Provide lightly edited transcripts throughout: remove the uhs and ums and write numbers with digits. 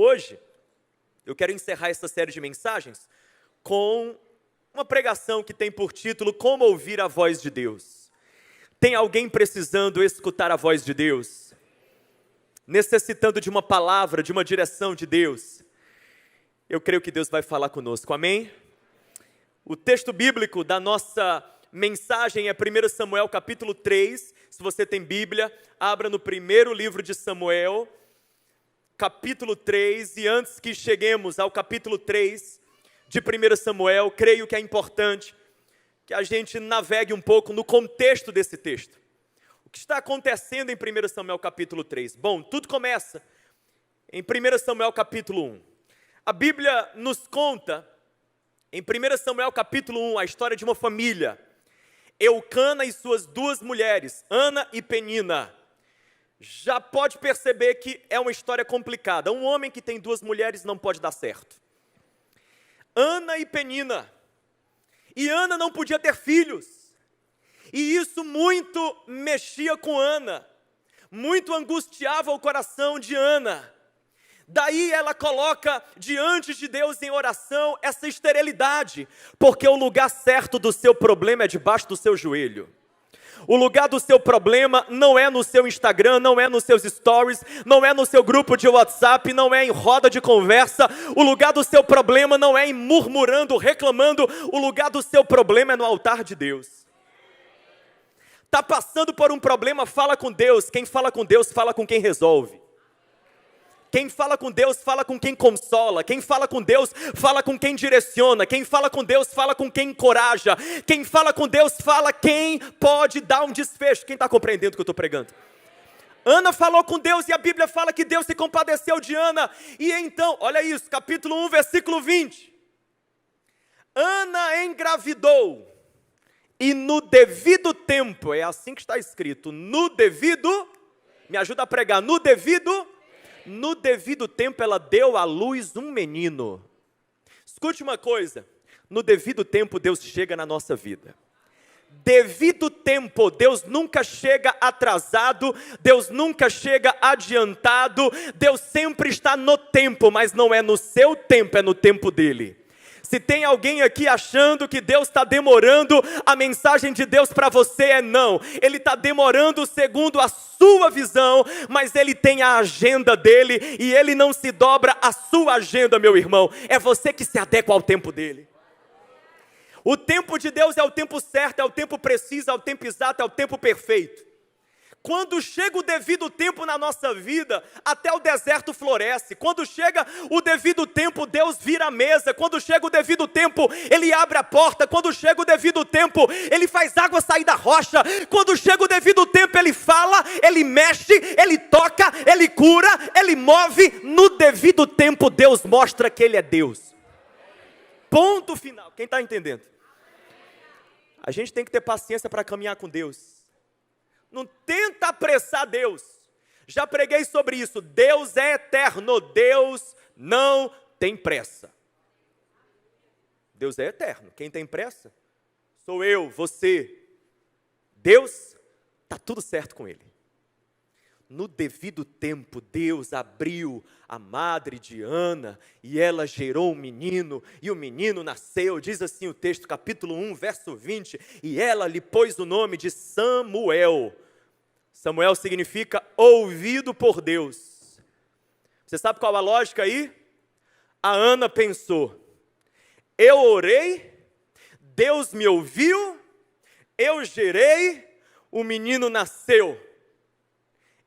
Hoje, eu quero encerrar essa série de mensagens com uma pregação que tem por título Como Ouvir a Voz de Deus. Tem alguém precisando escutar a voz de Deus? Necessitando de uma palavra, de uma direção de Deus? Eu creio que Deus vai falar conosco, amém? O texto bíblico da nossa mensagem é 1 Samuel capítulo 3. Se você tem Bíblia, abra no primeiro livro de Samuel, capítulo 3, e antes que cheguemos ao capítulo 3 de 1 Samuel, creio que é importante que a gente navegue um pouco no contexto desse texto. O que está acontecendo em 1 Samuel capítulo 3? Bom, tudo começa em 1 Samuel capítulo 1. A Bíblia nos conta, em 1 Samuel capítulo 1, a história de uma família. Eucana e suas duas mulheres, Ana e Penina. Já pode perceber que é uma história complicada. Um homem que tem duas mulheres não pode dar certo. Ana e Penina. E Ana não podia ter filhos. E isso muito mexia com Ana. Muito angustiava o coração de Ana. Daí ela coloca diante de Deus em oração essa esterilidade, porque o lugar certo do seu problema é debaixo do seu joelho. O lugar do seu problema não é no seu Instagram, não é nos seus stories, não é no seu grupo de WhatsApp, não é em roda de conversa. O lugar do seu problema não é em murmurando, reclamando. O lugar do seu problema é no altar de Deus. Está passando por um problema, fala com Deus. Quem fala com Deus, fala com quem resolve. Quem fala com Deus, fala com quem consola. Quem fala com Deus, fala com quem direciona. Quem fala com Deus, fala com quem encoraja. Quem fala com Deus, fala quem pode dar um desfecho. Quem está compreendendo o que eu estou pregando? Ana falou com Deus e a Bíblia fala que Deus se compadeceu de Ana. E então, olha isso, capítulo 1, versículo 20. Ana engravidou. E no devido tempo, é assim que está escrito, no devido, me ajuda a pregar, no devido tempo ela deu à luz um menino. Escute uma coisa, no devido tempo Deus chega na nossa vida. Devido tempo, Deus nunca chega atrasado, Deus nunca chega adiantado, Deus sempre está no tempo, mas não é no seu tempo, é no tempo dele. Se tem alguém aqui achando que Deus está demorando, a mensagem de Deus para você é não. Ele está demorando segundo a sua visão, mas Ele tem a agenda dele e Ele não se dobra à sua agenda, meu irmão. É você que se adequa ao tempo dele. O tempo de Deus é o tempo certo, é o tempo preciso, é o tempo exato, é o tempo perfeito. Quando chega o devido tempo na nossa vida, até o deserto floresce. Quando chega o devido tempo, Deus vira a mesa. Quando chega o devido tempo, Ele abre a porta. Quando chega o devido tempo, Ele faz água sair da rocha. Quando chega o devido tempo, Ele fala, Ele mexe, Ele toca, Ele cura, Ele move. No devido tempo, Deus mostra que Ele é Deus. Ponto final. Quem está entendendo? A gente tem que ter paciência para caminhar com Deus. Não tenta apressar Deus. Já preguei sobre isso. Deus é eterno. Deus não tem pressa. Deus é eterno. Quem tem pressa? Sou eu, você. Deus, está tudo certo com Ele. No devido tempo, Deus abriu a madre de Ana e ela gerou um menino, e o menino nasceu, diz assim o texto, capítulo 1, verso 20, e ela lhe pôs o nome de Samuel. Samuel significa ouvido por Deus. Você sabe qual a lógica aí? A Ana pensou, eu orei, Deus me ouviu, eu gerei, o menino nasceu.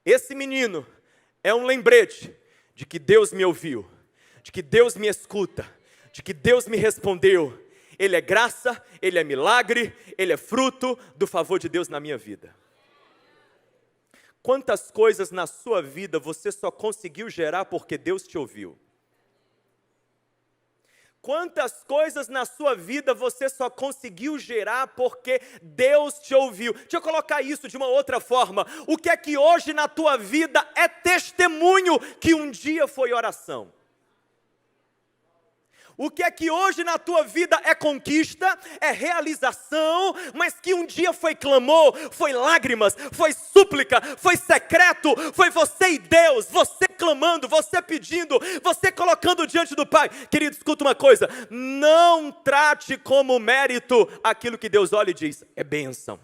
Esse menino é um lembrete de que Deus me ouviu, de que Deus me escuta, de que Deus me respondeu. Ele é graça, Ele é milagre, Ele é fruto do favor de Deus na minha vida. Quantas coisas na sua vida você só conseguiu gerar porque Deus te ouviu? Quantas coisas na sua vida você só conseguiu gerar porque Deus te ouviu? Deixa eu colocar isso de uma outra forma. O que é que hoje na tua vida é testemunho que um dia foi oração? O que é que hoje na tua vida é conquista, é realização, mas que um dia foi clamor, foi lágrimas, foi súplica, foi secreto, foi você e Deus, você clamando, você pedindo, você colocando diante do Pai. Querido, escuta uma coisa, não trate como mérito aquilo que Deus olha e diz, é bênção.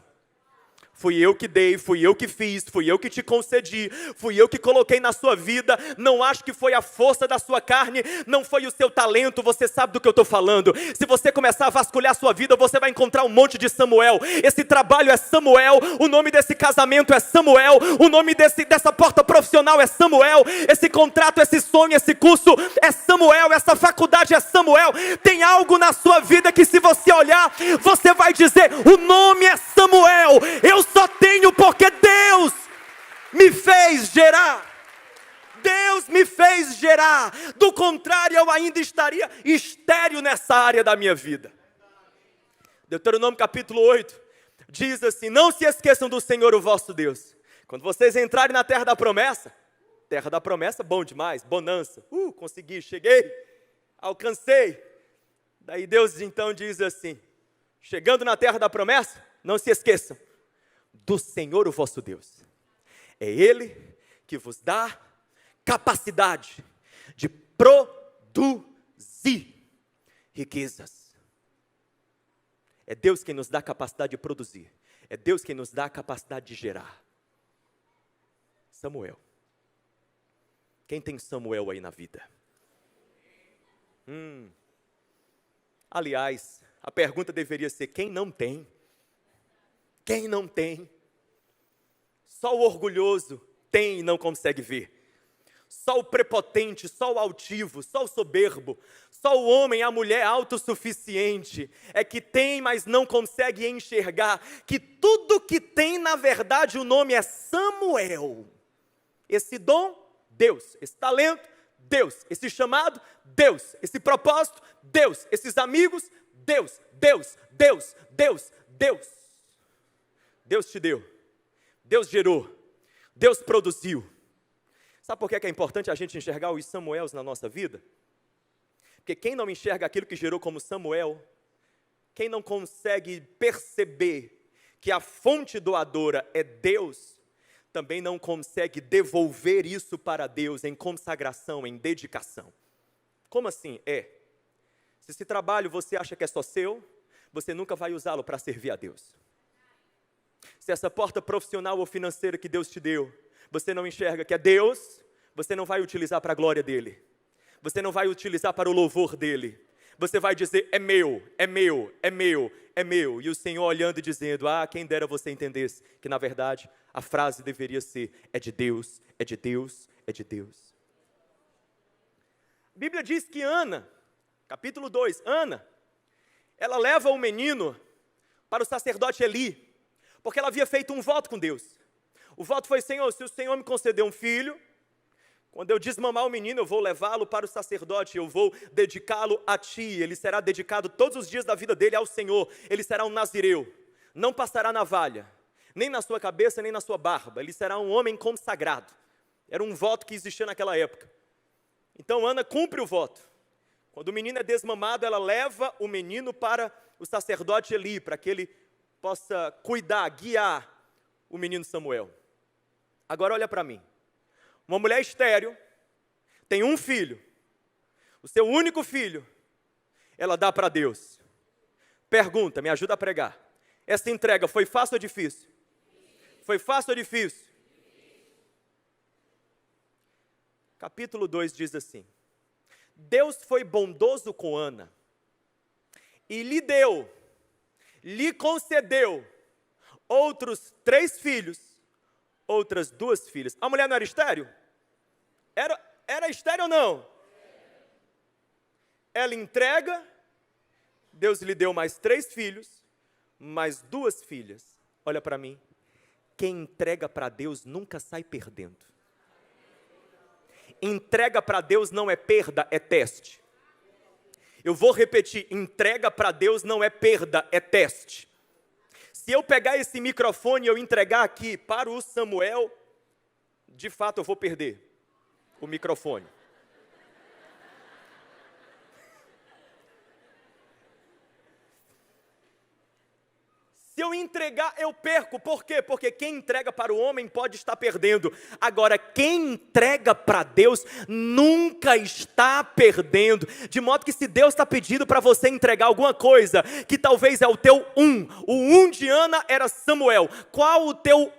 Fui eu que dei, fui eu que fiz, fui eu que te concedi, fui eu que coloquei na sua vida. Não acho que foi a força da sua carne, não foi o seu talento, você sabe do que eu estou falando. Se você começar a vasculhar a sua vida, você vai encontrar um monte de Samuel. Esse trabalho é Samuel, o nome desse casamento é Samuel, o nome dessa porta profissional é Samuel, esse contrato, esse sonho, esse curso é Samuel, essa faculdade é Samuel. Tem algo na sua vida que se você olhar, você vai dizer, o nome é Samuel, eu só tenho porque Deus me fez gerar. Deus me fez gerar. Do contrário, eu ainda estaria estéril nessa área da minha vida. Deuteronômio capítulo 8 diz assim: não se esqueçam do Senhor, o vosso Deus. Quando vocês entrarem na terra da promessa, bom demais, bonança. Consegui, cheguei, alcancei. Daí Deus então diz assim: chegando na terra da promessa, não se esqueçam do Senhor, o vosso Deus. É Ele que vos dá capacidade de produzir riquezas. É Deus quem nos dá a capacidade de produzir. É Deus quem nos dá a capacidade de gerar. Samuel. Quem tem Samuel aí na vida? Aliás, a pergunta deveria ser: quem não tem? Quem não tem? Só o orgulhoso tem e não consegue ver. Só o prepotente, só o altivo, só o soberbo, só o homem, a mulher autossuficiente é que tem, mas não consegue enxergar que tudo que tem, na verdade, o nome é Samuel. Esse dom, Deus. Esse talento, Deus. Esse chamado, Deus. Esse propósito, Deus. Esses amigos, Deus. Deus, Deus, Deus, Deus. Deus te deu, Deus gerou, Deus produziu. Sabe por que é importante a gente enxergar os Samuels na nossa vida? Porque quem não enxerga aquilo que gerou como Samuel, quem não consegue perceber que a fonte doadora é Deus, também não consegue devolver isso para Deus em consagração, em dedicação. Como assim? Se esse trabalho você acha que é só seu, você nunca vai usá-lo para servir a Deus. Se essa porta profissional ou financeira que Deus te deu, você não enxerga que é Deus, você não vai utilizar para a glória dEle. Você não vai utilizar para o louvor dEle. Você vai dizer, é meu, é meu, é meu, é meu. E o Senhor olhando e dizendo, quem dera você entendesse que na verdade a frase deveria ser, é de Deus, é de Deus, é de Deus. A Bíblia diz que Ana, capítulo 2, Ana, ela leva o menino para o sacerdote Eli, porque ela havia feito um voto com Deus. O voto foi: Senhor, se o Senhor me conceder um filho, quando eu desmamar o menino, eu vou levá-lo para o sacerdote, eu vou dedicá-lo a Ti, ele será dedicado todos os dias da vida dele ao Senhor, ele será um nazireu, não passará navalha, nem na sua cabeça, nem na sua barba, ele será um homem consagrado. Era um voto que existia naquela época. Então Ana cumpre o voto. Quando o menino é desmamado, ela leva o menino para o sacerdote Eli, para que ele possa cuidar, guiar o menino Samuel. Agora olha para mim. Uma mulher estéril, tem um filho, o seu único filho, ela dá para Deus. Pergunta, me ajuda a pregar. Essa entrega foi fácil ou difícil? Foi fácil ou difícil? Capítulo 2 diz assim: Deus foi bondoso com Ana e lhe concedeu outros 3 filhos, outras 2 filhas. A mulher não era estéril? Era estéril ou não? Ela entrega, Deus lhe deu mais 3 filhos, mais 2 filhas. Olha para mim, quem entrega para Deus nunca sai perdendo. Entrega para Deus não é perda, é teste. Eu vou repetir, entrega para Deus não é perda, é teste. Se eu pegar esse microfone e eu entregar aqui para o Samuel, de fato eu vou perder o microfone. Se eu entregar, eu perco. Por quê? Porque quem entrega para o homem pode estar perdendo. Agora, quem entrega para Deus nunca está perdendo. De modo que se Deus está pedindo para você entregar alguma coisa, que talvez é o teu o de Ana era Samuel. Qual o teu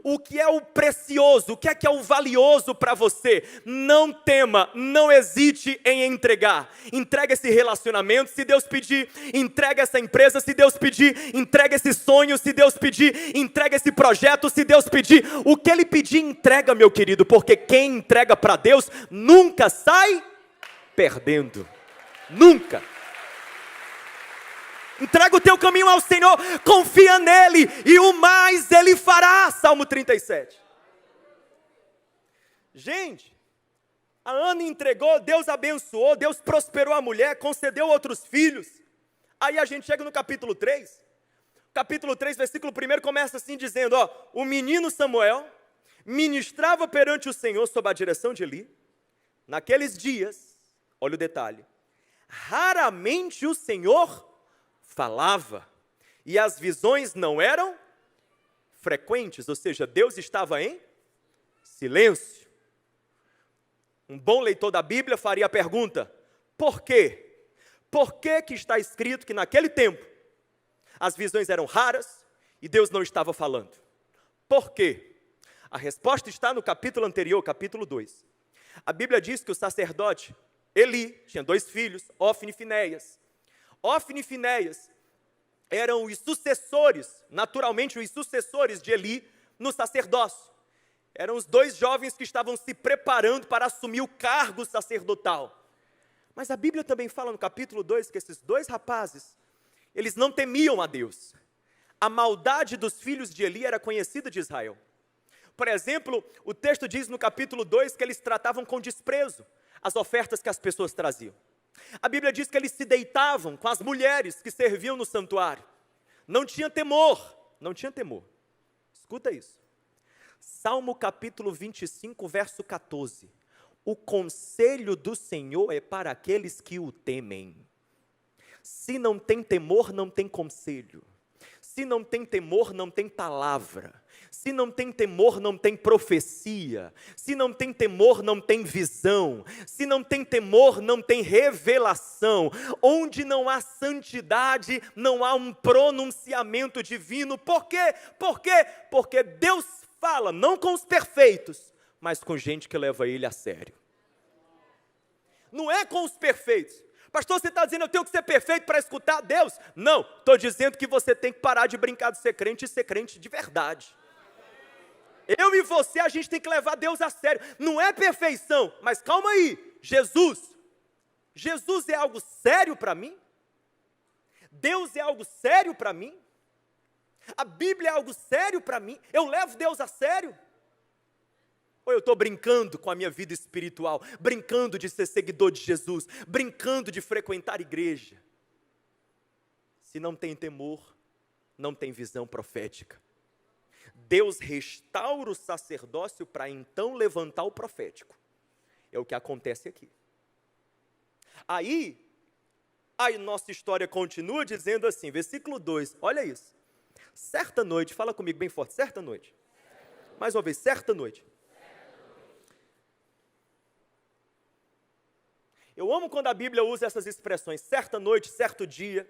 o que é o precioso, o que é o valioso para você? Não tema, não hesite em entregar. Entrega esse relacionamento, se Deus pedir. Entrega essa empresa, se Deus pedir. Entrega esse sonho, se Deus pedir. Entrega esse projeto, se Deus pedir. O que Ele pedir, entrega, meu querido, porque quem entrega para Deus nunca sai perdendo. Nunca. Entrega o teu caminho ao Senhor, confia nele e o mais Ele fará. Salmo 37. Gente, a Ana entregou, Deus abençoou, Deus prosperou a mulher, concedeu outros filhos. Aí a gente chega no capítulo 3. Capítulo 3, versículo 1 começa assim dizendo, o menino Samuel ministrava perante o Senhor sob a direção de Eli. Naqueles dias, olha o detalhe, raramente o Senhor falava, e as visões não eram frequentes, ou seja, Deus estava em silêncio. Um bom leitor da Bíblia faria a pergunta, por quê? Por que está escrito que naquele tempo as visões eram raras e Deus não estava falando? Por quê? A resposta está no capítulo anterior, capítulo 2. A Bíblia diz que o sacerdote Eli tinha 2 filhos, Ofni e Finéias. Ofni e Finéias eram os sucessores, naturalmente os sucessores de Eli no sacerdócio. Eram os 2 jovens que estavam se preparando para assumir o cargo sacerdotal. Mas a Bíblia também fala no capítulo 2 que esses 2 rapazes, eles não temiam a Deus. A maldade dos filhos de Eli era conhecida de Israel. Por exemplo, o texto diz no capítulo 2 que eles tratavam com desprezo as ofertas que as pessoas traziam. A Bíblia diz que eles se deitavam com as mulheres que serviam no santuário. Não tinha temor, não tinha temor. Escuta isso. Salmo capítulo 25, verso 14. O conselho do Senhor é para aqueles que o temem. Se não tem temor, não tem conselho. Se não tem temor, não tem palavra. Se não tem temor, não tem profecia. Se não tem temor, não tem visão. Se não tem temor, não tem revelação. Onde não há santidade, não há um pronunciamento divino. Por quê? Por quê? Porque Deus fala, não com os perfeitos, mas com gente que leva Ele a sério. Não é com os perfeitos. Pastor, você está dizendo eu tenho que ser perfeito para escutar Deus? Não, estou dizendo que você tem que parar de brincar de ser crente e ser crente de verdade. Eu e você, a gente tem que levar Deus a sério. Não é perfeição, mas calma aí. Jesus é algo sério para mim? Deus é algo sério para mim? A Bíblia é algo sério para mim? Eu levo Deus a sério? Ou eu estou brincando com a minha vida espiritual, brincando de ser seguidor de Jesus, brincando de frequentar igreja? Se não tem temor, não tem visão profética. Deus restaura o sacerdócio para então levantar o profético. É o que acontece aqui. Aí, a nossa história continua dizendo assim, versículo 2, olha isso. Certa noite, fala comigo bem forte, certa noite. Mais uma vez, certa noite. Eu amo quando a Bíblia usa essas expressões, certa noite, certo dia.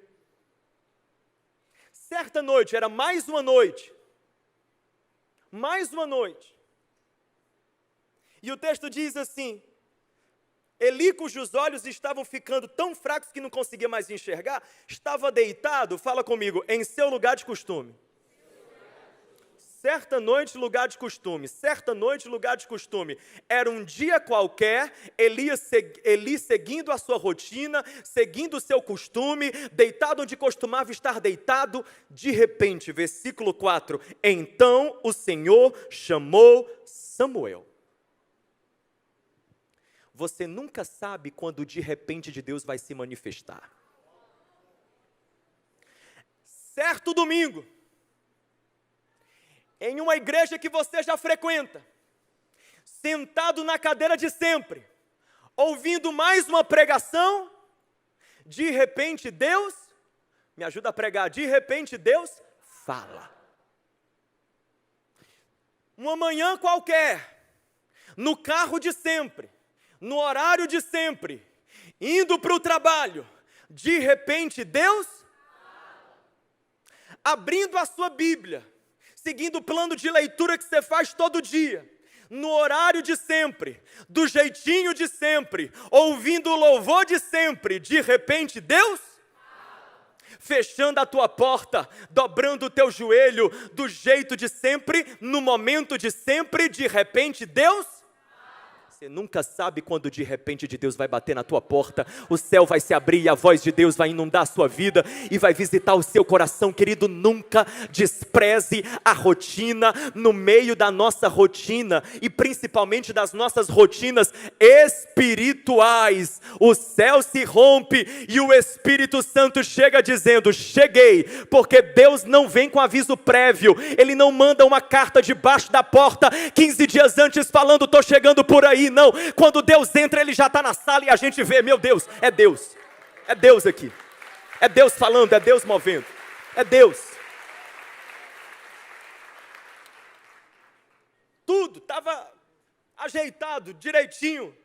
Certa noite, era mais uma noite. Mais uma noite. E o texto diz assim, Eli, cujos olhos estavam ficando tão fracos que não conseguia mais enxergar, estava deitado, fala comigo, em seu lugar de costume. Certa noite, lugar de costume. Certa noite, lugar de costume. Era um dia qualquer, Eli seguindo a sua rotina, seguindo o seu costume, deitado onde costumava estar deitado, de repente, versículo 4, então o Senhor chamou Samuel. Você nunca sabe quando de repente de Deus vai se manifestar. Certo domingo, em uma igreja que você já frequenta, sentado na cadeira de sempre, ouvindo mais uma pregação, de repente Deus, me ajuda a pregar, de repente Deus fala. Uma manhã qualquer, no carro de sempre, no horário de sempre, indo para o trabalho, de repente Deus, abrindo a sua Bíblia, seguindo o plano de leitura que você faz todo dia, no horário de sempre, do jeitinho de sempre, ouvindo o louvor de sempre, de repente Deus, fechando a tua porta, dobrando o teu joelho, do jeito de sempre, no momento de sempre, de repente Deus, você nunca sabe quando de repente de Deus vai bater na tua porta, o céu vai se abrir e a voz de Deus vai inundar a sua vida e vai visitar o seu coração, querido. Nunca despreze a rotina. No meio da nossa rotina e principalmente das nossas rotinas espirituais, o céu se rompe e o Espírito Santo chega dizendo: cheguei, porque Deus não vem com aviso prévio, Ele não manda uma carta debaixo da porta 15 dias antes falando: estou chegando por aí. Não, quando Deus entra, Ele já está na sala e a gente vê, meu Deus, é Deus aqui, é Deus falando, é Deus movendo, é Deus. Tudo estava ajeitado, direitinho,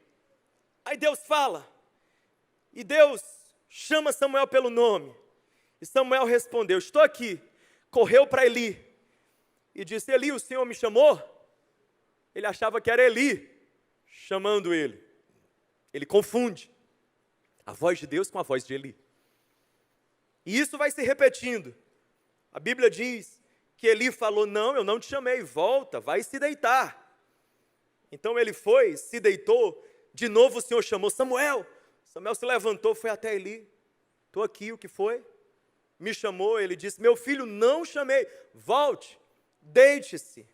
aí Deus fala, e Deus chama Samuel pelo nome, e Samuel respondeu: estou aqui. Correu para Eli, e disse: Eli, o Senhor me chamou? Ele achava que era Eli chamando ele. Ele confunde a voz de Deus com a voz de Eli. E isso vai se repetindo. A Bíblia diz que Eli falou: não, eu não te chamei, volta, vai se deitar. Então ele foi, se deitou, de novo o Senhor chamou: Samuel. Samuel se levantou, foi até Eli: estou aqui, o que foi? Me chamou, ele disse: meu filho, não chamei, volte, deite-se.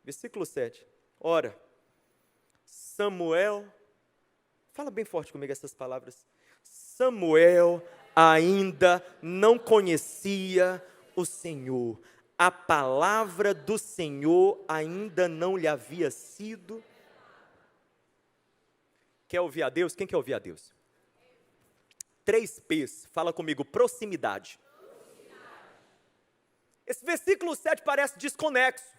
Versículo 7, ora, Samuel, fala bem forte comigo essas palavras, Samuel ainda não conhecia o Senhor, a palavra do Senhor ainda não lhe havia sido. Quer ouvir a Deus? Quem quer ouvir a Deus? 3 P's, fala comigo: proximidade. Esse versículo 7 parece desconexo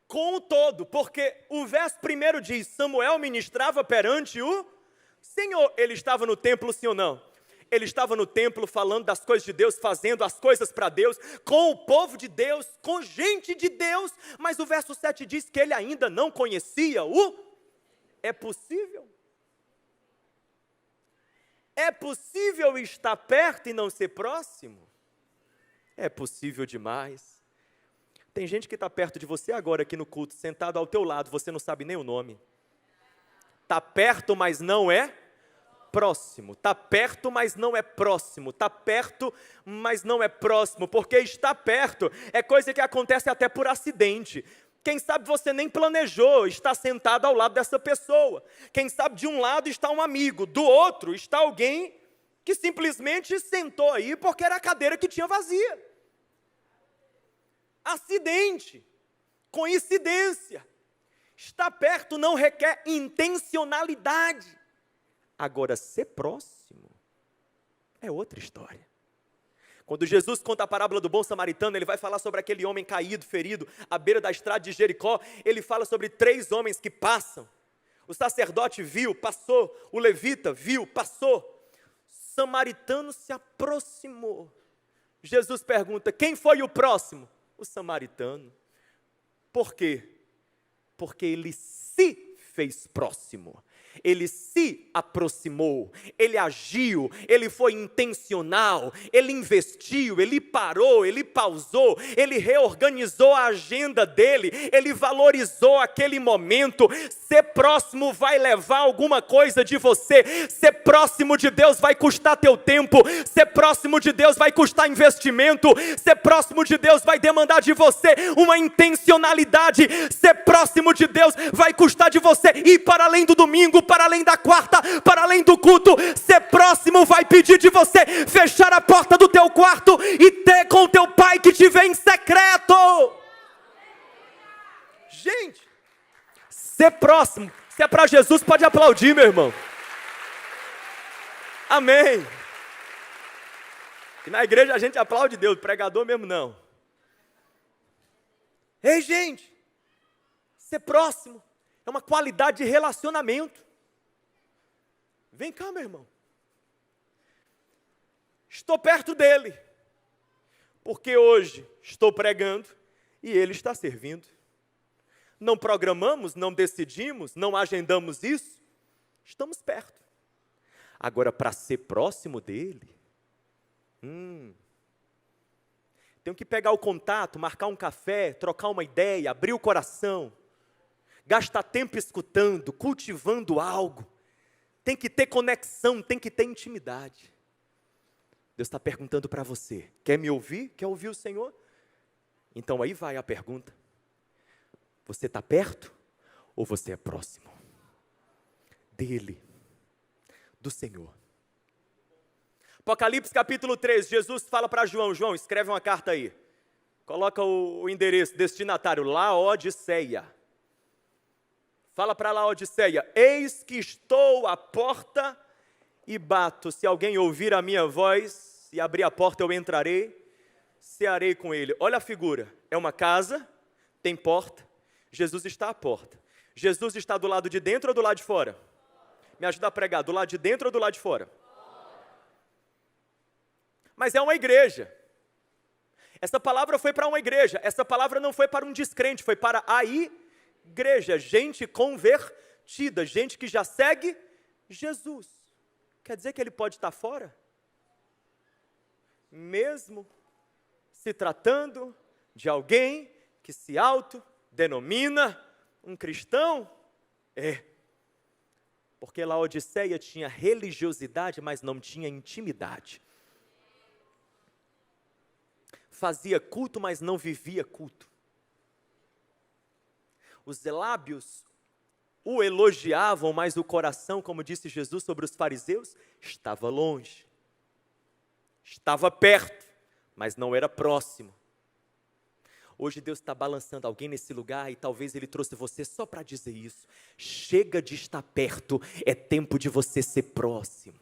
com o todo, porque o verso 1 diz: Samuel ministrava perante o Senhor. Ele estava no templo, sim ou não? Ele estava no templo falando das coisas de Deus, fazendo as coisas para Deus, com o povo de Deus, com gente de Deus, mas o verso 7 diz que ele ainda não conhecia o... É possível? É possível estar perto e não ser próximo? É possível demais. Tem gente que está perto de você agora aqui no culto, sentado ao teu lado, você não sabe nem o nome. Está perto, mas não é próximo. Está perto, mas não é próximo. Está perto, mas não é próximo. Porque estar perto é coisa que acontece até por acidente. Quem sabe você nem planejou estar sentado ao lado dessa pessoa. Quem sabe de um lado está um amigo, do outro está alguém que simplesmente sentou aí porque era a cadeira que tinha vazia. Acidente, coincidência. Estar perto não requer intencionalidade. Agora, ser próximo é outra história. Quando Jesus conta a parábola do bom samaritano, ele vai falar sobre aquele homem caído, ferido, à beira da estrada de Jericó. Ele fala sobre 3 homens que passam. O sacerdote viu, passou. O levita viu, passou. O samaritano se aproximou. Jesus pergunta: quem foi o próximo? O samaritano. Por quê? Porque ele se fez próximo. Ele se aproximou, ele agiu, ele foi intencional, ele investiu, ele parou, ele pausou, ele reorganizou a agenda dele, ele valorizou aquele momento. Ser próximo vai levar alguma coisa de você. Ser próximo de Deus vai custar teu tempo. Ser próximo de Deus vai custar investimento. Ser próximo de Deus vai demandar de você uma intencionalidade. Ser próximo de Deus vai custar de você ir para além do domingo, para além da quarta, para além do culto. Ser próximo vai pedir de você fechar a porta do teu quarto e ter com o teu pai que te vê em secreto. Gente, ser próximo, se é para Jesus, pode aplaudir, meu irmão. Amém. E na igreja a gente aplaude Deus, pregador mesmo não. Ei, gente, ser próximo é uma qualidade de relacionamento. Vem cá, meu irmão. Estou perto dele, porque hoje estou pregando e ele está servindo. Não programamos, não decidimos, não agendamos isso, estamos perto. Agora, para ser próximo dele, tenho que pegar o contato, marcar um café, trocar uma ideia, abrir o coração, gastar tempo escutando, cultivando algo. Tem que ter conexão, tem que ter intimidade. Deus está perguntando para você, quer me ouvir? Quer ouvir o Senhor? Então aí vai a pergunta. Você está perto ou você é próximo dele, do Senhor? Apocalipse capítulo 3, Jesus fala para João, João, escreve uma carta aí. Coloca o endereço, destinatário, Laodiceia. Fala para Laodiceia, eis que estou à porta e bato. Se alguém ouvir a minha voz e abrir a porta, eu entrarei, cearei com ele. Olha a figura, é uma casa, tem porta. Jesus está à porta. Jesus está do lado de dentro ou do lado de fora? Me ajuda a pregar, do lado de dentro ou do lado de fora? Mas é uma igreja. Essa palavra foi para uma igreja. Essa palavra não foi para um descrente, foi para a igreja. Gente convertida, gente que já segue Jesus. Quer dizer que ele pode estar fora? Mesmo se tratando de alguém que se autodenomina um cristão? Porque Laodiceia tinha religiosidade, mas não tinha intimidade. Fazia culto, mas não vivia culto. Os lábios o elogiavam, mas o coração, como disse Jesus sobre os fariseus, estava longe. Estava perto, mas não era próximo. Hoje Deus está balançando alguém nesse lugar e talvez Ele trouxe você só para dizer isso. Chega de estar perto, é tempo de você ser próximo.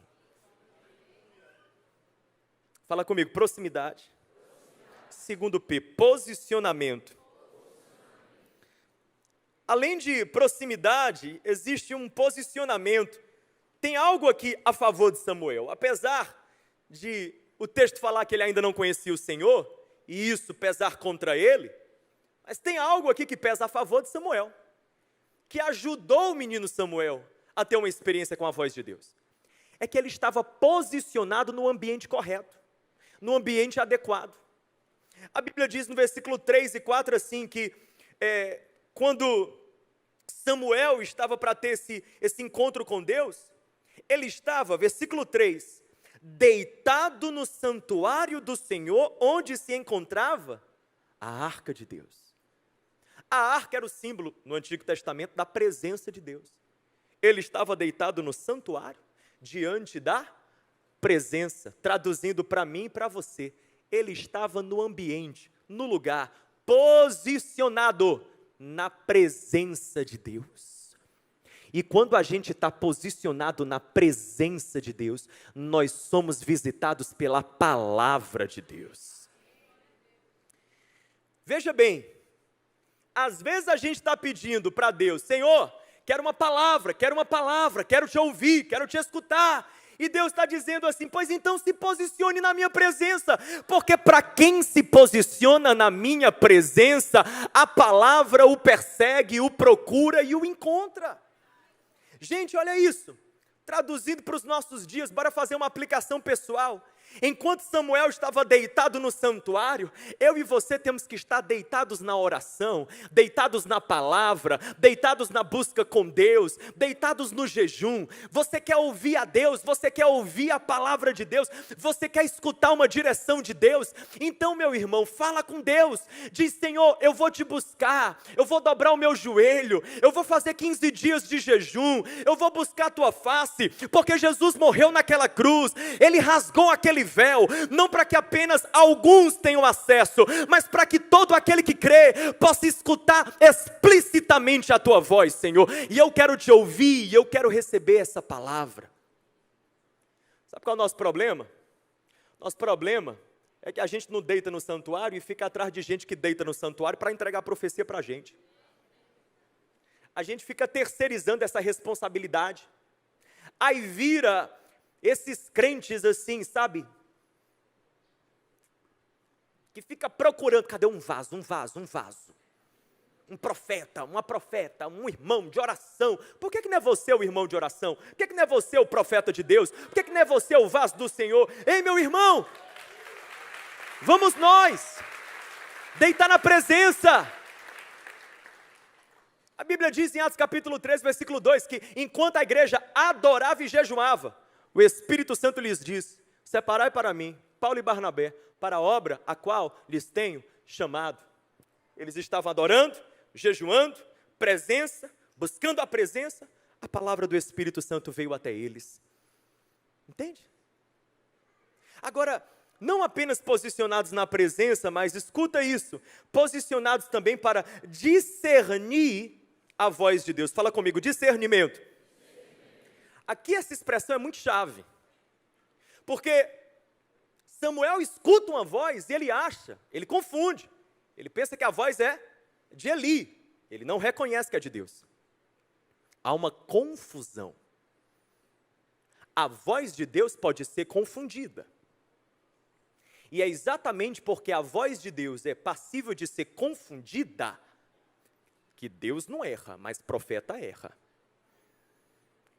Fala comigo, proximidade. Segundo P, posicionamento. Além de proximidade, existe um posicionamento. Tem algo aqui a favor de Samuel. Apesar de o texto falar que ele ainda não conhecia o Senhor, e isso pesar contra ele, mas tem algo aqui que pesa a favor de Samuel, que ajudou o menino Samuel a ter uma experiência com a voz de Deus. É que ele estava posicionado no ambiente correto, no ambiente adequado. A Bíblia diz no versículo 3 e 4 assim, que quando Samuel estava para ter esse encontro com Deus, ele estava, versículo 3, deitado no santuário do Senhor, onde se encontrava a arca de Deus. A arca era o símbolo, no Antigo Testamento, da presença de Deus. Ele estava deitado no santuário, diante da presença, traduzindo para mim e para você, ele estava no ambiente, no lugar, posicionado na presença de Deus. E quando a gente está posicionado na presença de Deus, nós somos visitados pela palavra de Deus. Veja bem, às vezes a gente está pedindo para Deus, Senhor, quero uma palavra, quero te ouvir, quero te escutar. E Deus está dizendo assim, pois então se posicione na minha presença, porque para quem se posiciona na minha presença, a palavra o persegue, o procura e o encontra. Gente, olha isso, traduzido para os nossos dias, bora fazer uma aplicação pessoal. Enquanto Samuel estava deitado no santuário, eu e você temos que estar deitados na oração, deitados na palavra, deitados na busca com Deus, deitados no jejum. Você quer ouvir a Deus, você quer ouvir a palavra de Deus, você quer escutar uma direção de Deus? Então, meu irmão, fala com Deus, diz, Senhor, eu vou te buscar, eu vou dobrar o meu joelho, eu vou fazer 15 dias de jejum, eu vou buscar a tua face, porque Jesus morreu naquela cruz, Ele rasgou aquele véu, não para que apenas alguns tenham acesso, mas para que todo aquele que crê possa escutar explicitamente a tua voz, Senhor. E eu quero te ouvir, e eu quero receber essa palavra. Sabe qual é o nosso problema? Nosso problema é que a gente não deita no santuário e fica atrás de gente que deita no santuário para entregar a profecia para a gente. A gente fica terceirizando essa responsabilidade. Aí vira esses crentes assim, sabe? Que fica procurando, cadê um vaso? Um profeta, uma profeta, um irmão de oração. Por que não é você o irmão de oração? Por que não é você o profeta de Deus? Por que não é você o vaso do Senhor? Ei, meu irmão, vamos nós deitar na presença. A Bíblia diz em Atos capítulo 3, versículo 2, que enquanto a igreja adorava e jejuava, o Espírito Santo lhes diz: separai para mim Paulo e Barnabé, para a obra a qual lhes tenho chamado. Eles estavam adorando, jejuando, presença, buscando a presença, a palavra do Espírito Santo veio até eles. Entende? Agora, não apenas posicionados na presença, mas escuta isso, posicionados também para discernir a voz de Deus. Fala comigo, discernimento. Aqui essa expressão é muito chave, porque Samuel escuta uma voz e ele confunde, ele pensa que a voz é de Eli, ele não reconhece que é de Deus. Há uma confusão. A voz de Deus pode ser confundida. E é exatamente porque a voz de Deus é passível de ser confundida, que Deus não erra, mas profeta erra.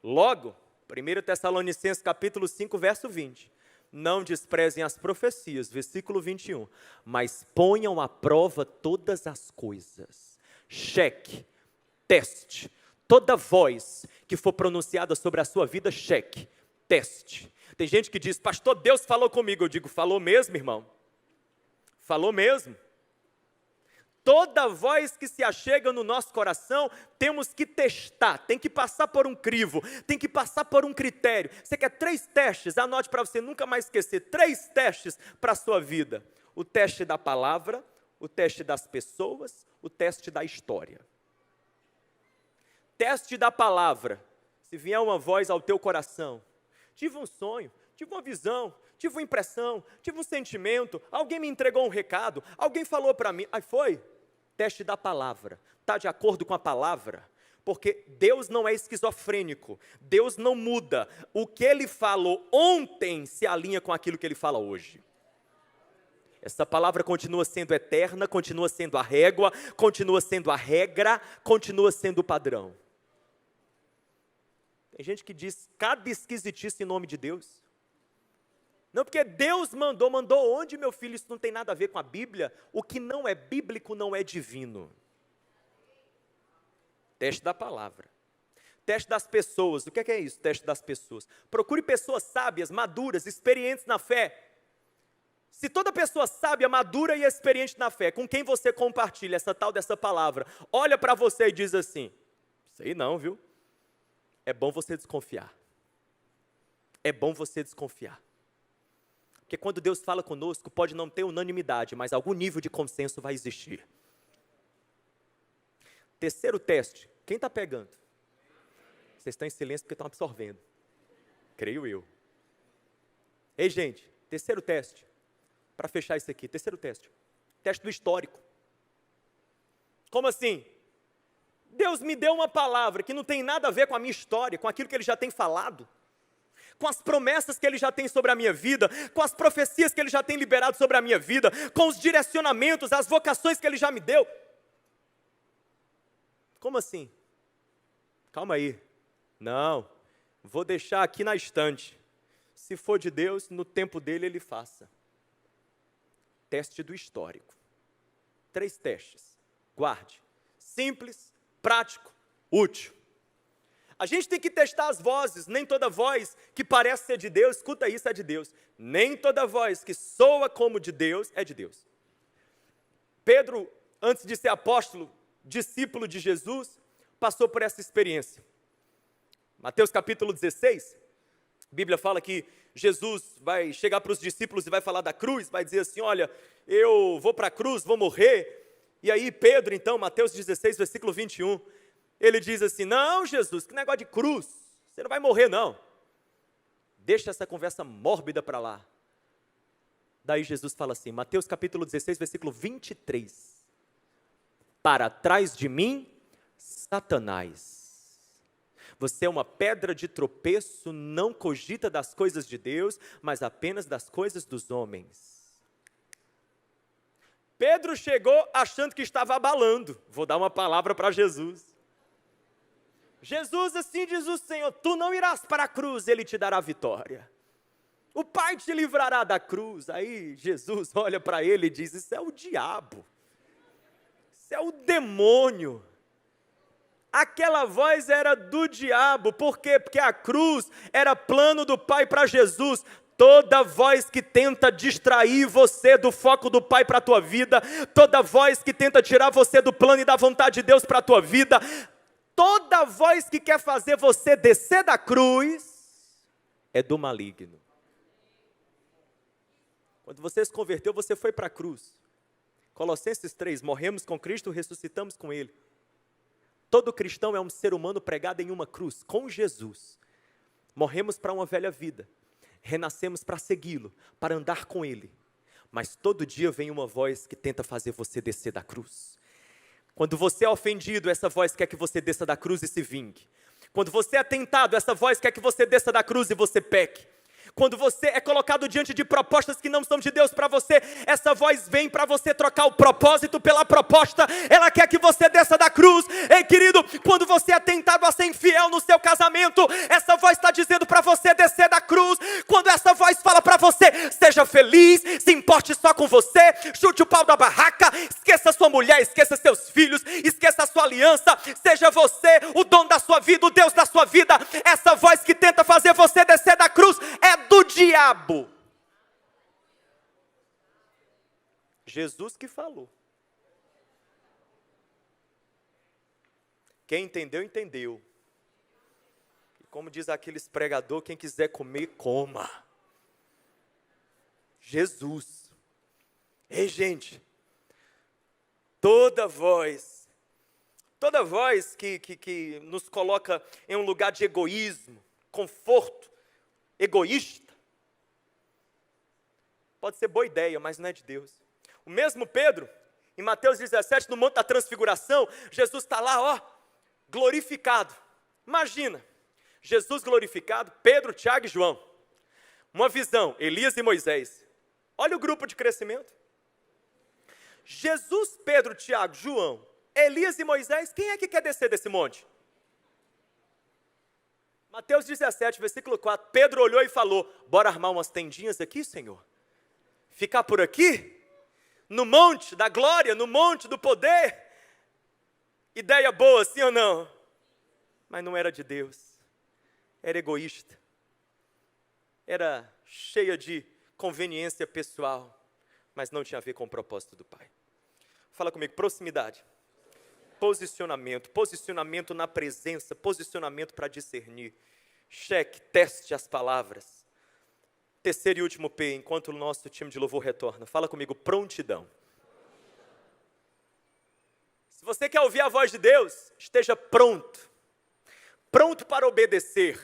Logo, 1 Tessalonicenses capítulo 5, verso 20. Não desprezem as profecias, versículo 21. Mas ponham à prova todas as coisas. Cheque, teste. Toda voz que for pronunciada sobre a sua vida, cheque, teste. Tem gente que diz, pastor, Deus falou comigo. Eu digo, falou mesmo, irmão? Falou mesmo. Toda voz que se achega no nosso coração, temos que testar, tem que passar por um crivo, tem que passar por um critério. Você quer 3 testes? Anote para você nunca mais esquecer, 3 testes para a sua vida. O teste da palavra, o teste das pessoas, o teste da história. Teste da palavra. Se vier uma voz ao teu coração, tive um sonho, tive uma visão, tive uma impressão, tive um sentimento, alguém me entregou um recado, alguém falou para mim, aí foi, teste da palavra, está de acordo com a palavra? Porque Deus não é esquizofrênico, Deus não muda, o que Ele falou ontem se alinha com aquilo que Ele fala hoje. Essa palavra continua sendo eterna, continua sendo a régua, continua sendo a regra, continua sendo o padrão. Tem gente que diz cada esquisitice em nome de Deus. Não, porque Deus mandou onde, meu filho? Isso não tem nada a ver com a Bíblia. O que não é bíblico não é divino. Teste da palavra. Teste das pessoas. O que é isso, teste das pessoas? Procure pessoas sábias, maduras, experientes na fé. Se toda pessoa sábia, madura e experiente na fé, com quem você compartilha essa tal dessa palavra, olha para você e diz assim, sei não, viu? É bom você desconfiar. É bom você desconfiar. Porque quando Deus fala conosco, pode não ter unanimidade, mas algum nível de consenso vai existir. Terceiro teste, quem está pegando? Vocês estão em silêncio porque estão absorvendo. Creio eu. Ei, gente, terceiro teste, para fechar isso aqui, terceiro teste. Teste do histórico. Como assim? Deus me deu uma palavra que não tem nada a ver com a minha história, com aquilo que Ele já tem falado, com as promessas que Ele já tem sobre a minha vida, com as profecias que Ele já tem liberado sobre a minha vida, com os direcionamentos, as vocações que Ele já me deu. Como assim? Calma aí. Não, vou deixar aqui na estante. Se for de Deus, no tempo dele Ele faça. Teste do histórico. 3 testes. Guarde. Simples, prático, útil. A gente tem que testar as vozes, nem toda voz que parece ser de Deus, escuta isso, é de Deus. Nem toda voz que soa como de Deus, é de Deus. Pedro, antes de ser apóstolo, discípulo de Jesus, passou por essa experiência. Mateus capítulo 16, a Bíblia fala que Jesus vai chegar para os discípulos e vai falar da cruz, vai dizer assim, olha, eu vou para a cruz, vou morrer. E aí Pedro, então, Mateus 16, versículo 21, ele diz assim, não, Jesus, que negócio de cruz, você não vai morrer não. Deixa essa conversa mórbida para lá. Daí Jesus fala assim, Mateus capítulo 16, versículo 23. Para trás de mim, Satanás. Você é uma pedra de tropeço, não cogita das coisas de Deus, mas apenas das coisas dos homens. Pedro chegou achando que estava abalando. Vou dar uma palavra para Jesus. Jesus, assim diz o Senhor, tu não irás para a cruz, Ele te dará vitória. O Pai te livrará da cruz. Aí Jesus olha para ele e diz, isso é o diabo. Isso é o demônio. Aquela voz era do diabo. Por quê? Porque a cruz era plano do Pai para Jesus. Toda voz que tenta distrair você do foco do Pai para a tua vida, toda voz que tenta tirar você do plano e da vontade de Deus para a tua vida, toda voz que quer fazer você descer da cruz, é do maligno. Quando você se converteu, você foi para a cruz. Colossenses 3, morremos com Cristo, ressuscitamos com Ele. Todo cristão é um ser humano pregado em uma cruz, com Jesus. Morremos para uma velha vida. Renascemos para segui-lo, para andar com Ele. Mas todo dia vem uma voz que tenta fazer você descer da cruz. Quando você é ofendido, essa voz quer que você desça da cruz e se vingue. Quando você é tentado, essa voz quer que você desça da cruz e você peque. Quando você é colocado diante de propostas que não são de Deus para você, essa voz vem para você trocar o propósito pela proposta. Ela quer que você desça da cruz. Ei, querido, quando você é tentado a ser infiel no seu casamento, essa voz está dizendo para você descer da cruz. Quando essa voz fala para você, seja feliz, se importe só com você, chute o pau da barraca, esqueça sua mulher, esqueça seus filhos, esqueça a sua aliança, seja você o dono da sua vida, o Deus da sua vida. Essa voz que tenta fazer você descer da cruz é do diabo. Jesus que falou. Quem entendeu, entendeu. E como diz aqueles pregador, quem quiser comer, coma. Jesus. Ei, gente, toda voz que nos coloca em um lugar de egoísmo, conforto, egoísta, pode ser boa ideia, mas não é de Deus. O mesmo Pedro, em Mateus 17, no Monte da Transfiguração, Jesus está lá, ó, glorificado. Imagina, Jesus glorificado, Pedro, Tiago e João. Uma visão, Elias e Moisés. Olha o grupo de crescimento. Jesus, Pedro, Tiago, João, Elias e Moisés, quem é que quer descer desse monte? Mateus 17, versículo 4, Pedro olhou e falou, bora armar umas tendinhas aqui, Senhor? Ficar por aqui? No monte da glória, no monte do poder? Ideia boa, sim ou não? Mas não era de Deus, era egoísta, era cheia de conveniência pessoal, mas não tinha a ver com o propósito do Pai. Fala comigo, proximidade. Posicionamento na presença, posicionamento para discernir. Cheque, teste as palavras. Terceiro e último P, enquanto o nosso time de louvor retorna. Fala comigo, prontidão. Se você quer ouvir a voz de Deus, esteja pronto. Pronto para obedecer.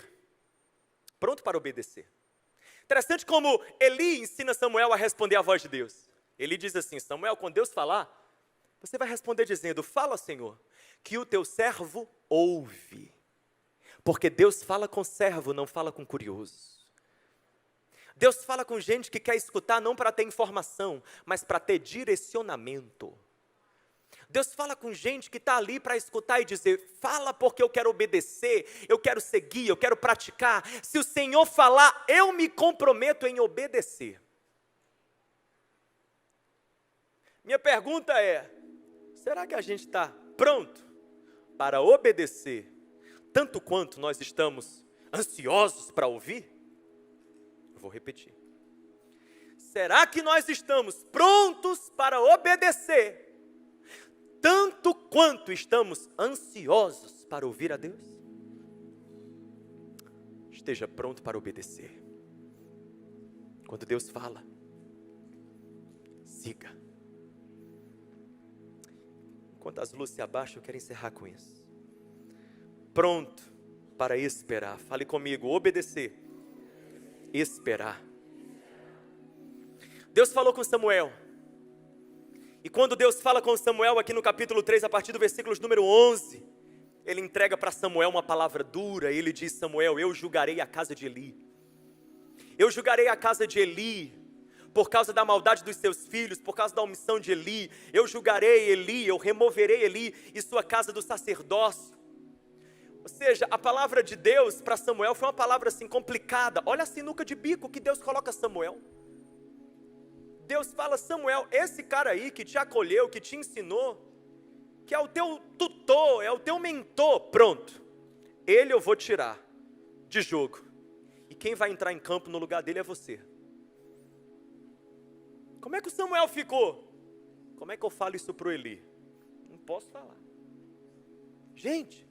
Pronto para obedecer. Interessante como Eli ensina Samuel a responder à voz de Deus. Ele diz assim, Samuel, quando Deus falar, você vai responder dizendo, fala, Senhor, que o teu servo ouve. Porque Deus fala com servo, não fala com curioso. Deus fala com gente que quer escutar não para ter informação, mas para ter direcionamento. Deus fala com gente que está ali para escutar e dizer, fala porque eu quero obedecer, eu quero seguir, eu quero praticar. Se o Senhor falar, eu me comprometo em obedecer. Minha pergunta é, será que a gente está pronto para obedecer, tanto quanto nós estamos ansiosos para ouvir? Eu vou repetir. Será que nós estamos prontos para obedecer, tanto quanto estamos ansiosos para ouvir a Deus? Esteja pronto para obedecer. Quando Deus fala, siga. Enquanto as luzes se abaixam, eu quero encerrar com isso. Pronto para esperar. Fale comigo, obedecer, esperar. Deus falou com Samuel. E quando Deus fala com Samuel aqui no capítulo 3, a partir do versículo número 11, Ele entrega para Samuel uma palavra dura. Ele diz: Samuel, eu julgarei a casa de Eli. Eu julgarei a casa de Eli por causa da maldade dos seus filhos, por causa da omissão de Eli. Eu julgarei Eli, eu removerei Eli e sua casa do sacerdócio. Ou seja, a palavra de Deus para Samuel foi uma palavra assim complicada. Olha a sinuca de bico que Deus coloca a Samuel. Deus fala: Samuel, esse cara aí que te acolheu, que te ensinou, que é o teu tutor, é o teu mentor, pronto, ele eu vou tirar de jogo, e quem vai entrar em campo no lugar dele é você. Como é que o Samuel ficou? Como é que eu falo isso para o Eli? Não posso falar. Gente,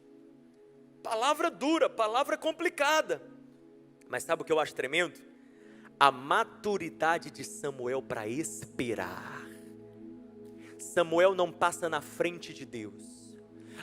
palavra dura, palavra complicada, mas sabe o que eu acho tremendo? A maturidade de Samuel para esperar. Samuel não passa na frente de Deus.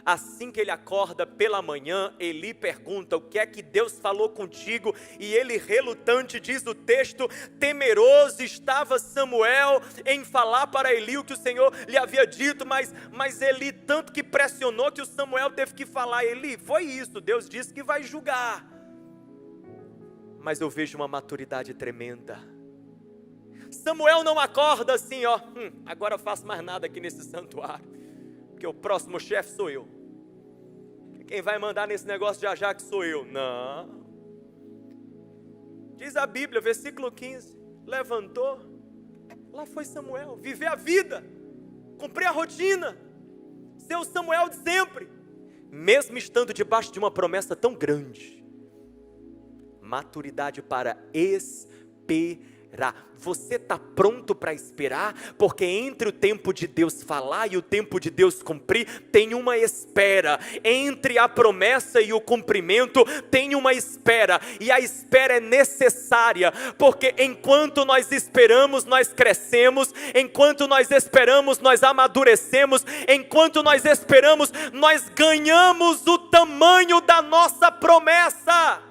Assim que ele acorda pela manhã, Eli pergunta: o que é que Deus falou contigo? E ele, relutante, diz o texto: temeroso estava Samuel em falar para Eli o que o Senhor lhe havia dito, mas Eli tanto que pressionou que o Samuel teve que falar: Eli, foi isso, Deus disse que vai julgar. Mas eu vejo uma maturidade tremenda. Samuel não acorda assim, agora eu faço mais nada aqui nesse santuário, porque o próximo chefe sou eu. Quem vai mandar nesse negócio já que sou eu. Não. Diz a Bíblia, versículo 15, levantou, lá foi Samuel, viver a vida, cumprir a rotina, ser o Samuel de sempre, mesmo estando debaixo de uma promessa tão grande. Maturidade para esperar. Você está pronto para esperar? Porque entre o tempo de Deus falar e o tempo de Deus cumprir, tem uma espera. Entre a promessa e o cumprimento, tem uma espera. E a espera é necessária, porque enquanto nós esperamos, nós crescemos. Enquanto nós esperamos, nós amadurecemos. Enquanto nós esperamos, nós ganhamos o tamanho da nossa promessa.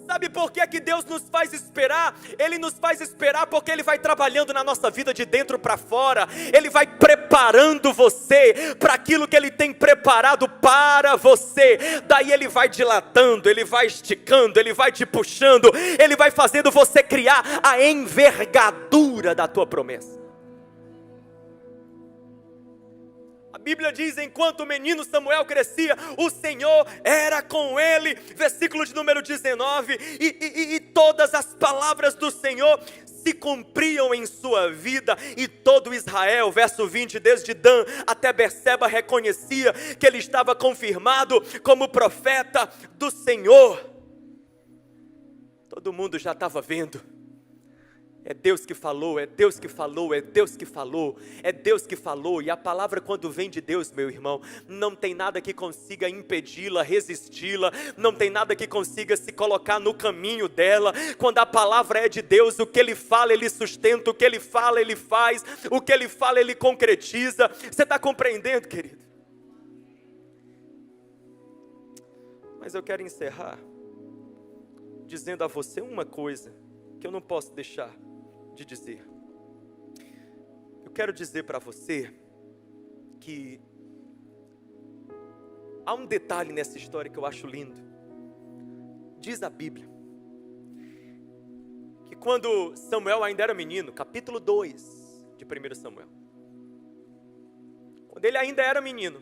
Sabe por que que Deus nos faz esperar? Ele nos faz esperar porque Ele vai trabalhando na nossa vida de dentro para fora. Ele vai preparando você para aquilo que Ele tem preparado para você. Daí Ele vai dilatando, Ele vai esticando, Ele vai te puxando, Ele vai fazendo você criar a envergadura da tua promessa. A Bíblia diz: enquanto o menino Samuel crescia, o Senhor era com ele. Versículo de número 19. E todas as palavras do Senhor se cumpriam em sua vida. E todo Israel, verso 20, desde Dan até Berseba, reconhecia que ele estava confirmado como profeta do Senhor. Todo mundo já estava vendo. É Deus que falou, é Deus que falou, é Deus que falou, é Deus que falou. E a palavra, quando vem de Deus, meu irmão, não tem nada que consiga impedi-la, resisti-la, não tem nada que consiga se colocar no caminho dela. Quando a palavra é de Deus, o que Ele fala, Ele sustenta, o que Ele fala, Ele faz, o que Ele fala, Ele concretiza. Você está compreendendo, querido? Mas eu quero encerrar dizendo a você uma coisa que eu não posso deixar de dizer. Eu quero dizer para você que há um detalhe nessa história que eu acho lindo. Diz a Bíblia que quando Samuel ainda era menino, capítulo 2 de 1 Samuel, quando ele ainda era menino,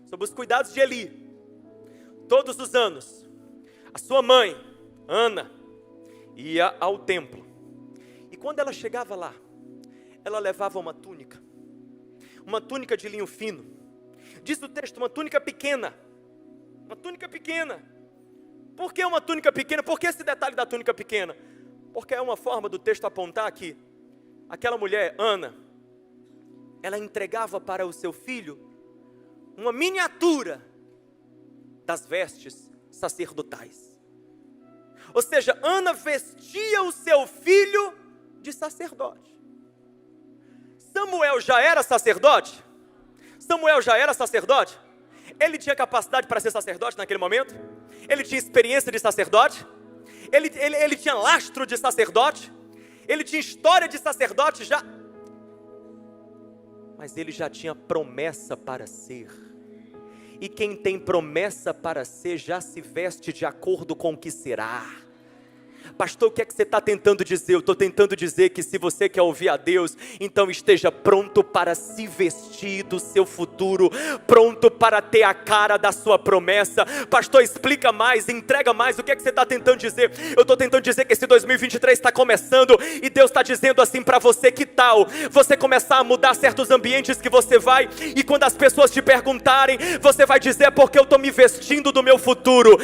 sob os cuidados de Eli, todos os anos, a sua mãe, Ana, ia ao templo. E quando ela chegava lá, ela levava uma túnica de linho fino. Diz o texto, uma túnica pequena. Uma túnica pequena. Por que uma túnica pequena? Por que esse detalhe da túnica pequena? Porque é uma forma do texto apontar que aquela mulher, Ana, ela entregava para o seu filho uma miniatura das vestes sacerdotais. Ou seja, Ana vestia o seu filho de sacerdote. Samuel já era sacerdote? Samuel já era sacerdote? Ele tinha capacidade para ser sacerdote naquele momento? Ele tinha experiência de sacerdote? Ele tinha lastro de sacerdote, ele tinha história de sacerdote já, mas ele já tinha promessa para ser. E quem tem promessa para ser já se veste de acordo com o que será. Pastor, o que é que você está tentando dizer? Eu estou tentando dizer que se você quer ouvir a Deus, então esteja pronto para se vestir do seu futuro, pronto para ter a cara da sua promessa. Pastor, explica mais, entrega mais, o que é que você está tentando dizer? Eu estou tentando dizer que esse 2023 está começando, e Deus está dizendo assim para você: que tal você começar a mudar certos ambientes que você vai, e quando as pessoas te perguntarem, você vai dizer: porque eu estou me vestindo do meu futuro.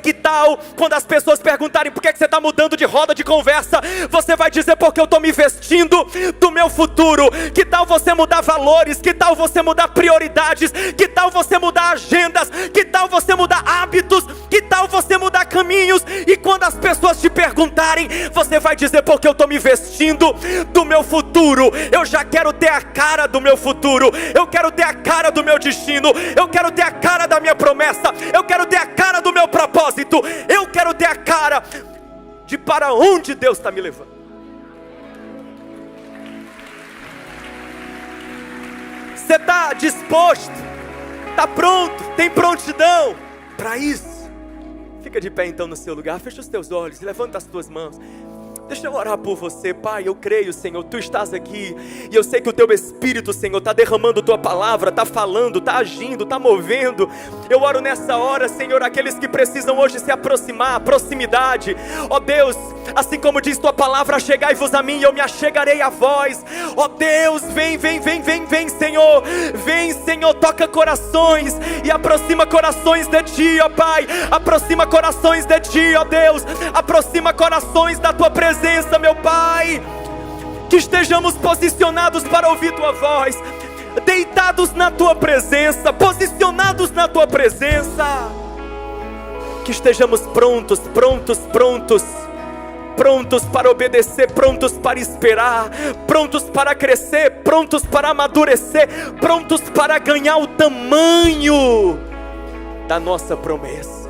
Que tal quando as pessoas perguntarem por que você está mudando de roda de conversa, você vai dizer: porque eu estou me vestindo do meu futuro. Que tal você mudar valores? Que tal você mudar prioridades? Que tal você mudar agendas? Que tal você mudar hábitos? Que tal você mudar caminhos? E quando as pessoas te perguntarem, você vai dizer: porque eu estou me vestindo do meu futuro. Eu já quero ter a cara do meu futuro, eu quero ter a cara do meu destino, eu quero ter a cara da minha promessa, eu quero ter a cara do meu propósito, eu quero ter a cara de para onde Deus está me levando. Você está disposto? Está pronto? Tem prontidão para isso? Fica de pé então no seu lugar, fecha os teus olhos, levanta as tuas mãos. Deixa eu orar por você, Pai. Eu creio, Senhor, Tu estás aqui, e eu sei que o Teu Espírito, Senhor, está derramando Tua palavra, está falando, está agindo, está movendo. Eu oro nessa hora, Senhor, aqueles que precisam hoje se aproximar, a proximidade. Ó Deus, assim como diz Tua palavra: chegai-vos a mim e eu me achegarei a vós. Ó Deus, vem, Senhor. Vem, Senhor, toca corações e aproxima corações de Ti, ó Pai. Aproxima corações de Ti, ó Deus. Aproxima corações da Tua presença, meu Pai. Que estejamos posicionados para ouvir Tua voz, deitados na Tua presença, posicionados na Tua presença. Que estejamos prontos para obedecer, prontos para esperar, prontos para crescer, prontos para amadurecer, prontos para ganhar o tamanho da nossa promessa.